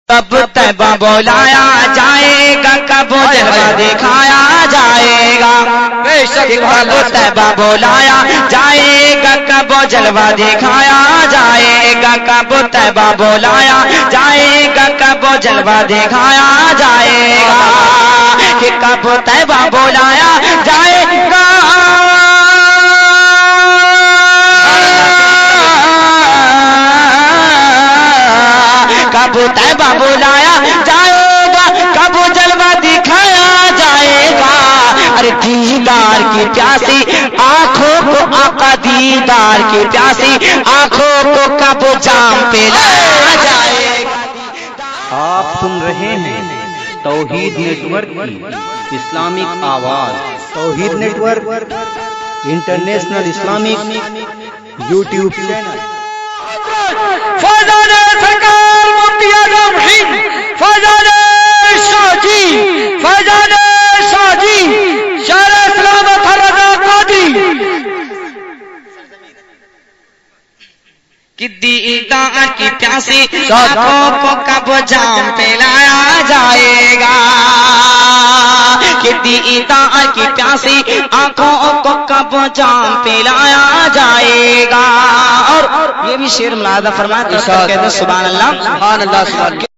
کب طیبہ بلایا جائے گا، کب جلوہ دکھایا جائے گا، کب طیبہ بلایا جائے گا، کب جلوہ دکھایا جائے گا، کب طیبہ بلایا جائے گا، کب جلوہ دکھایا جائے گا، کہ کب طیبہ بلایا جائے گا، کب طیبہ بلایا جائے گا، کب جلوہ دکھایا جائے گا، ارے دیدار کی پیاسی آنکھوں کو آقا، دیدار کی پیاسی آنکھوں کو کب جام پلایا جائے گا۔ آپ سن رہے ہیں توحید نیٹ ورک کی اسلامک آواز۔ Tauheed network international Islamic YouTube channel. فیضان سرکار مفتی اعظم ہند فیضان شاہ جی، فیضان شاہ جی، شہر سلامت رضا قادری کہ دیدار کی پیاسی آنکھوں کو کب جام پلایا جائے گا، کہ دیدار کی پیاسی آنکھوں کو کب جام پلایا جائے گا۔ اور یہ بھی شعر ملاحظہ فرمایا، تو کہتے ہیں سبحان اللہ، سبحان اللہ، سبحان اللہ۔